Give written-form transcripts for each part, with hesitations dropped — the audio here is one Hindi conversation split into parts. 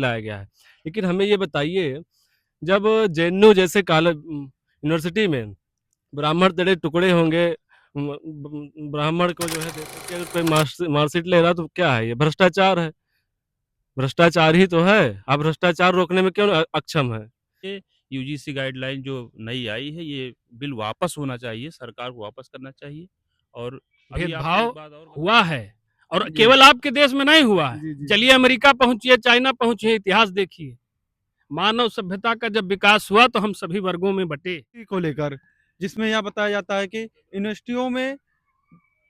लाया गया है। लेकिन हमें ये बताइए, जब जेएनयू जैसे यूनिवर्सिटी में ब्राह्मण तेरे टुकड़े होंगे, ब्राह्मण को जो है देते कि अगर कोई मार्कशीट ले रहा तो क्या है, ये भ्रष्टाचार है। भ्रष्टाचार ही तो है। आप भ्रष्टाचार रोकने में क्यों अक्षम है? ये यूजीसी गाइडलाइन जो नई आई है, ये बिल वापस होना चाहिए, सरकार को वापस करना चाहिए। और अभी आपको भेदभाव एक बात और हुआ है, और जी। केवल आपके देश में नहीं हुआ है। जी, जी। चलिए अमेरिका पहुंचिए, चाइना पहुंचिए, इतिहास देखिए। मानव सभ्यता का जब विकास हुआ तो हम सभी वर्गों में बटे। को लेकर, जिसमें यह बताया जाता है कि यूनिवर्सिटियों में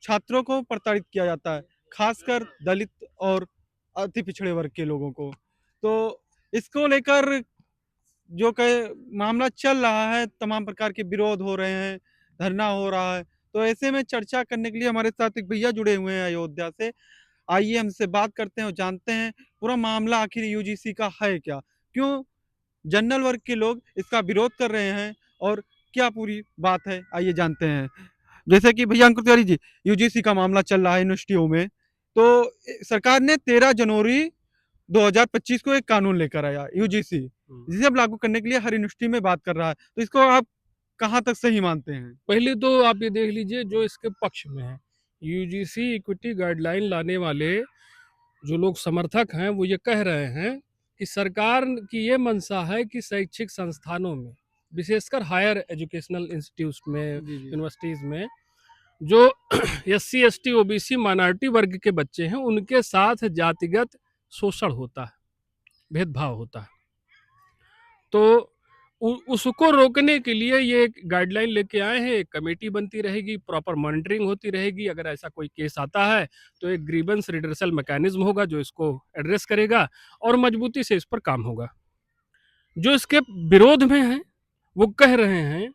छात्रों को प्रताड़ित किया जाता है, खासकर दलित और अति पिछड़े वर्ग के लोगों को। तो इसको लेकर जो मामला चल रहा है, तमाम प्रकार के विरोध हो रहे हैं, धरना हो रहा है। तो ऐसे में चर्चा करने के लिए हमारे साथ एक भैया जुड़े हुए हैं अयोध्या से। आइए हमसे बात करते हैं और जानते हैं पूरा मामला आखिर यूजीसी का है क्या, क्यों जनरल वर्ग के लोग इसका विरोध कर रहे हैं और क्या पूरी बात है, आइए जानते हैं। जैसे कि भैया अंकुर तिवारी जी, यूजीसी का मामला चल रहा है यूनिवर्सिटियों में, तो सरकार ने 13 जनवरी 2025 को एक कानून लेकर आया यूजीसी, जिसे अब लागू करने के लिए हर यूनिवर्सिटी में बात कर रहा है। तो इसको आप कहाँ तक सही मानते हैं? पहले तो आप ये देख लीजिए जो इसके पक्ष में है, यूजीसी इक्विटी गाइडलाइन लाने वाले जो लोग समर्थक हैं वो ये कह रहे हैं कि सरकार की ये मंशा है कि शैक्षिक संस्थानों में, विशेषकर हायर एजुकेशनल इंस्टीट्यूट में, यूनिवर्सिटीज़ में, जो एससी एसटी ओबीसी माइनॉरिटी वर्ग के बच्चे हैं उनके साथ जातिगत शोषण होता है, भेदभाव होता है। तो उसको रोकने के लिए ये एक गाइडलाइन लेके आए हैं। एक कमेटी बनती रहेगी, प्रॉपर मॉनिटरिंग होती रहेगी। अगर ऐसा कोई केस आता है तो एक ग्रीवेंस रिड्रेसल मैकेनिज्म होगा जो इसको एड्रेस करेगा और मजबूती से इस पर काम होगा। जो इसके विरोध में हैं वो कह रहे हैं,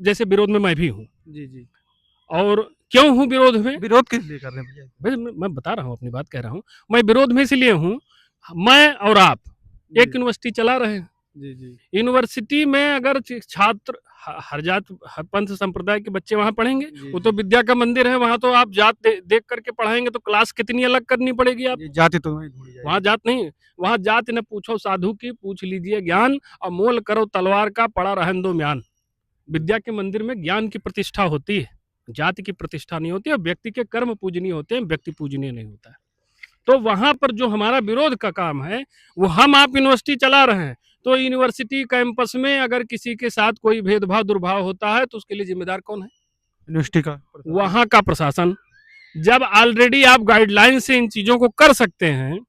जैसे विरोध में मैं भी हूँ। जी जी। और क्यों हूँ विरोध में? विरोध किस लिए कर रहे हैं भैया? भाई मैं बता रहा हूँ, अपनी बात कह रहा हूँ। मैं विरोध में इसलिए हूँ, मैं और आप एक यूनिवर्सिटी चला रहे हैं। जी जी। यूनिवर्सिटी में अगर छात्र हर जात हर पंथ संप्रदाय के बच्चे वहां पढ़ेंगे, वो तो विद्या का मंदिर है। वहां तो आप जात देख करके पढ़ाएंगे तो क्लास कितनी अलग करनी पड़ेगी आप। जाति तो नहीं ढूंढी जाएगी। वहां जात नहीं, वहां जात न पूछो साधु की, पूछ लीजिए ज्ञान, और मोल करो तलवार का, पड़ा रहन दो म्यान। विद्या के मंदिर में ज्ञान की प्रतिष्ठा होती है, जाति की प्रतिष्ठा नहीं होती है। व्यक्ति के कर्म पूजनीय होते हैं, व्यक्ति पूजनीय नहीं होता है। तो वहां पर जो हमारा विरोध का काम है वो हम आप यूनिवर्सिटी चला रहे हैं। तो यूनिवर्सिटी कैंपस में अगर किसी के साथ कोई भेदभाव दुर्भाव होता है तो उसके लिए जिम्मेदार कौन है? यूनिवर्सिटी का, वहां का प्रशासन। जब ऑलरेडी आप गाइडलाइन से इन चीजों को कर सकते हैं,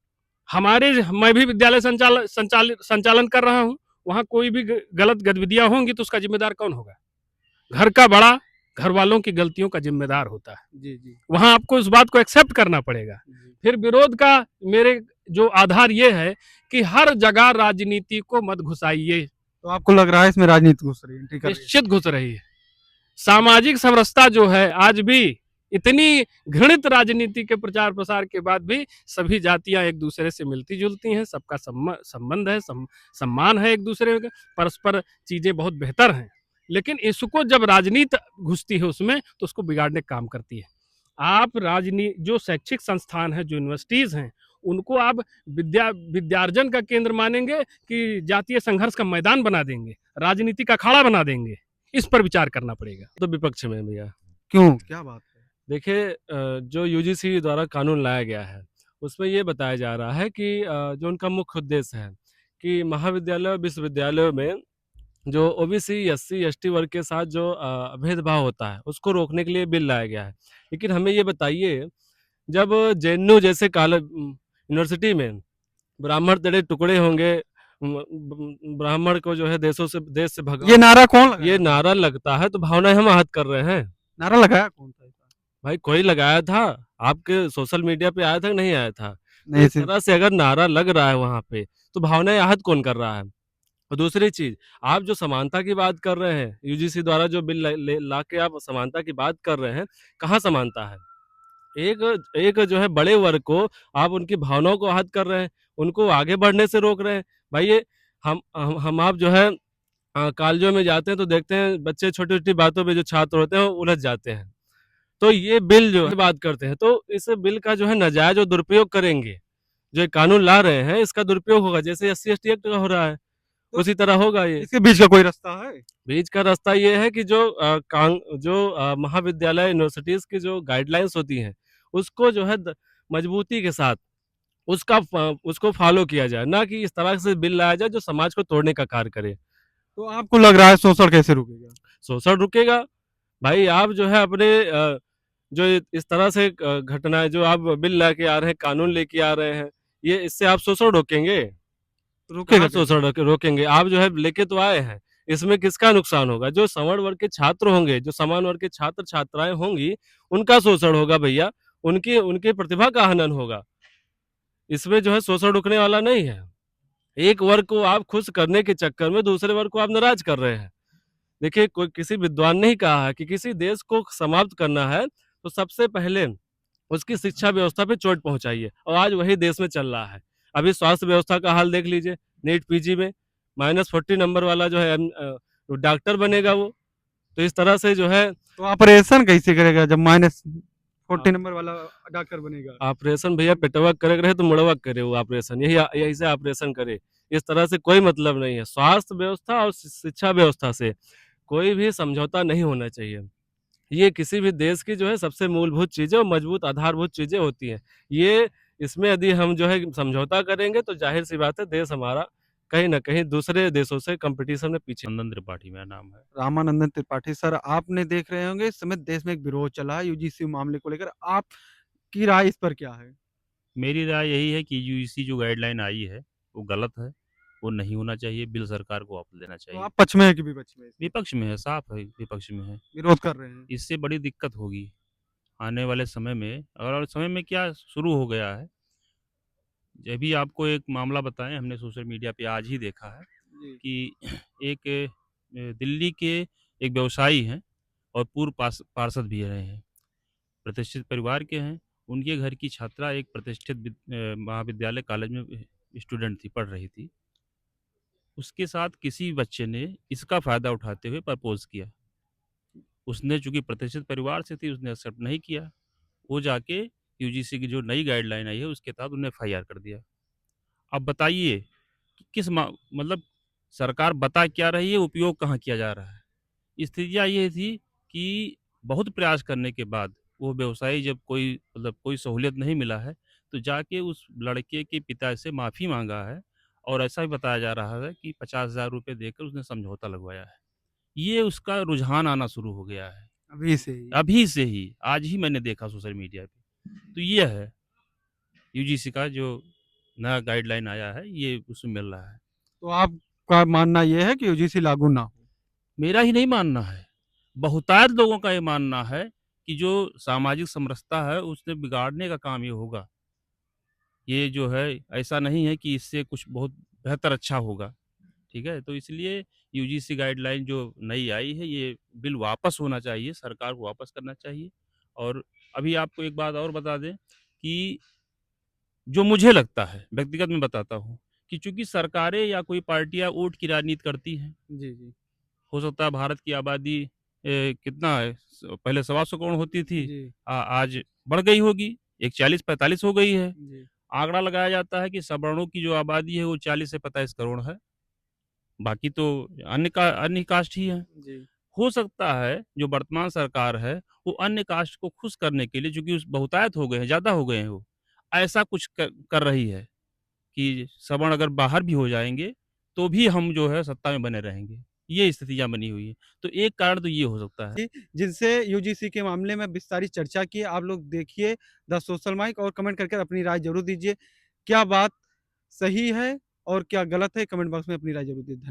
मैं भी विद्यालय संचालन कर रहा हूं, वहां कोई भी गलत गतिविधियां होंगी तो उसका जिम्मेदार कौन होगा? घर का बड़ा घर वालों की गलतियों का जिम्मेदार होता है। जी जी। वहां आपको इस बात को एक्सेप्ट करना पड़ेगा। फिर विरोध का मेरे जो आधार ये है कि हर जगह राजनीति को मत घुसाइए। तो आपको लग रहा है इसमें राजनीति घुस रही है? ठीक है, निश्चित घुस रही है। सामाजिक समरसता जो है आज भी, इतनी घृणित राजनीति के प्रचार प्रसार के बाद भी सभी जातियां एक दूसरे से मिलती जुलती हैं, सबका संबंध है, सम्मान है एक दूसरे का, परस्पर चीजें बहुत बेहतर हैं। लेकिन इसको जब राजनीति घुसती है उसमें तो उसको बिगाड़ने का काम करती है। आप जो शैक्षिक संस्थान है, जो यूनिवर्सिटीज हैं, उनको आप विद्यार्जन का केंद्र मानेंगे कि जातीय संघर्ष का मैदान बना देंगे, राजनीति का अखाड़ा बना देंगे? इस पर विचार करना पड़ेगा। तो विपक्ष में भैया। क्यों, क्या बात है? देखिए, जो यूजीसी द्वारा कानून लाया गया है उसमें ये बताया जा रहा है कि जो उनका मुख्य उद्देश्य है कि महाविद्यालय विश्वविद्यालयों में जो ओबीसी एससी एसटी वर्ग के साथ जो भेदभाव होता है उसको रोकने के लिए बिल लाया गया है। लेकिन हमें ये बताइए, जब जेएनयू जैसे यूनिवर्सिटी में ब्राह्मण तेरे टुकड़े होंगे, ब्राह्मण को जो है देश से भगा, ये नारा कौन लगाया? ये नारा लगता है तो भावनाएं हम आहत कर रहे हैं। नारा लगाया कौन था? भाई कोई लगाया था, आपके सोशल मीडिया पे आया था कि नहीं आया था? नहीं, इस तरह से अगर नारा लग रहा है वहां पे तो भावनाएं आहत कौन कर रहा है? और दूसरी चीज, आप जो समानता की बात कर रहे हैं, यूजीसी द्वारा जो बिल ला के आप समानता की बात कर रहे हैं, कहाँ समानता है? एक एक जो है बड़े वर्ग को आप उनकी भावनाओं को आहत कर रहे हैं, उनको आगे बढ़ने से रोक रहे हैं। भाई ये हम आप जो है कॉलेजों में जाते हैं तो देखते हैं बच्चे छोटी छोटी बातों पे जो छात्र होते हैं वो उलझ जाते हैं। तो ये बिल जो है बात करते हैं तो इस बिल का जो है नाजायज और दुरुपयोग करेंगे जो ये कानून ला रहे हैं इसका दुरुपयोग होगा, जैसे SC/ST एक्ट का हो रहा है, तो उसी तरह होगा ये। इसके बीच का कोई रास्ता है? बीच का रास्ता ये है कि जो महाविद्यालय यूनिवर्सिटीज़ की जो गाइडलाइंस होती हैं, उसको जो है मजबूती के साथ उसको फॉलो किया जाए, ना कि इस तरह से बिल लाया जाए जो समाज को तोड़ने का कार्य करे। तो आपको लग रहा है शोषण कैसे रुकेगा? शोषण रुकेगा। भाई आप जो है अपने जो इस तरह से घटनाएं जो आप बिल लेके आ रहे हैं, कानून लेके आ रहे हैं, ये इससे आप शोषण रोकेंगे? रुकेगा कहाँ कैसे? शोषण रोकेंगे? आप जो है लेके तो आए हैं, इसमें किसका नुकसान होगा? जो सवर्ण वर्ग के छात्र होंगे, जो समान वर्ग के छात्र छात्राएं होंगी, उनका शोषण होगा भैया, उनकी उनकी प्रतिभा का हनन होगा। इसमें जो है शोषण रुकने वाला नहीं है। एक वर्ग को आप खुश करने के चक्कर में दूसरे वर्ग को आप नाराज कर रहे हैं। देखिए, कोई किसी विद्वान ने ही कहा है कि किसी देश को समाप्त करना है तो सबसे पहले उसकी शिक्षा व्यवस्था पे चोट पहुंचाइए, और आज वही देश में चल रहा है। अभी स्वास्थ्य व्यवस्था का हाल देख लीजिए, नीट पीजी में -40 नंबर वाला जो है डॉक्टर बनेगा वो। तो इस तरह से जो है तो ऑपरेशन कैसे करेगा जब -40 नंबर वाला डॉक्टर बनेगा? ऑपरेशन भैया पेटवा करे रहे तो मुड़वा करे, वो ऑपरेशन यही यही से ऑपरेशन करे। इस तरह से कोई मतलब नहीं है। स्वास्थ्य व्यवस्था और शिक्षा व्यवस्था से कोई भी समझौता नहीं होना चाहिए। ये किसी भी देश की जो है सबसे मूलभूत चीज़ें और मजबूत आधारभूत चीज़ें होती हैं। ये इसमें यदि हम जो है समझौता करेंगे तो ज़ाहिर-सी बात है देश हमारा कहीं न कहीं दूसरे देशों से कॉम्पिटिशन में पीछे। नंदन त्रिपाठी मेरा नाम है। रामानंदन त्रिपाठी सर, आपने देख रहे होंगे इस समय देश में एक विरोध चला है यूजीसी मामले को लेकर, आपकी राय इस पर क्या है? मेरी राय यही है कि यूजीसी जो गाइडलाइन आई है, वो गलत है, वो नहीं होना चाहिए, बिल सरकार को वापस लेना तो चाहिए। आप पक्ष में हैं कि विपक्ष में? विपक्ष में है, साफ है विपक्ष में है। विरोध कर रहे हैं। इससे बड़ी दिक्कत होगी आने वाले समय में, और समय में क्या शुरू हो गया है। अभी आपको एक मामला बताएँ, हमने सोशल मीडिया पे आज ही देखा है जी। कि एक दिल्ली के एक व्यवसायी हैं और पूर्व पार्षद भी रहे हैं। प्रतिष्ठित परिवार के हैं। उनके घर की छात्रा एक प्रतिष्ठित महाविद्यालय कॉलेज में स्टूडेंट थी, पढ़ रही थी। उसके साथ किसी बच्चे ने इसका फ़ायदा उठाते हुए प्रपोज़ किया। उसने चूँकि प्रतिष्ठित परिवार से थी, उसने एक्सेप्ट नहीं किया। वो जाके यूजीसी की जो नई गाइडलाइन आई है, उसके तहत उन्हें एफआईआर कर दिया। अब बताइए कि किस मतलब सरकार बता क्या रही है, उपयोग कहाँ किया जा रहा है। स्थितियाँ ये थी कि बहुत प्रयास करने के बाद वो व्यवसायी जब कोई सहूलियत नहीं मिला है, तो जाके उस लड़के के पिता से माफ़ी माँगा है, और ऐसा भी बताया जा रहा है कि 50,000 रुपए देकर उसने समझौता लगवाया है। ये उसका रुझान आना शुरू हो गया है, अभी से ही। अभी से ही, आज ही मैंने देखा सोशल मीडिया पे। तो ये है यूजीसी का जो नया गाइडलाइन आया है, ये उसमें मिल रहा है। तो आपका मानना ये है कि यूजीसी लागू ना हो? मेरा ही नहीं मानना है, बहुतायत लोगों का ये मानना है कि जो सामाजिक समरसता है, उससे बिगाड़ने का काम ये होगा। ये जो है ऐसा नहीं है कि इससे कुछ बहुत बेहतर अच्छा होगा, ठीक है? तो इसलिए यूजीसी गाइडलाइन जो नई आई है, ये बिल वापस होना चाहिए, सरकार को वापस करना चाहिए। और अभी आपको एक बात और बता दें कि जो मुझे लगता है, व्यक्तिगत मैं बताता हूँ, कि चूँकि सरकारें या कोई पार्टियाँ वोट की राजनीति करती हैं, जी, जी। हो सकता है भारत की आबादी कितना है, पहले 125 करोड़ होती थी, जी, आज बढ़ गई होगी, एक 40-45 हो गई है। जी, आंकड़ा लगाया जाता है कि सवर्णों की जो आबादी है वो 40 से 45 करोड़ है, बाकी तो अन्य कास्ट ही हैं। जी। हो सकता है जो वर्तमान सरकार है, वो अन्य कास्ट को खुश करने के लिए, चूँकि उस बहुतायत हो गए हैं, ज़्यादा हो गए हैं वो, ऐसा कुछ कर रही है कि सवर्ण अगर बाहर भी हो जाएँगे, तो भी हम जो है सत्ता में बने रहेंगे। ये स्थितियाँ बनी हुई हैं। तो एक कारण तो ये हो सकता है। जी, जिनसे यूजीसी के मामले में विस्तारित चर्चा की। आप लोग देखिए द सोशल माइक और कमेंट करके अपनी राय ज़रूर दीजिए। क्या बात सही है और क्या गलत है? कमेंट बॉक्स में अपनी राय ज़रूर दीजिए। धन्य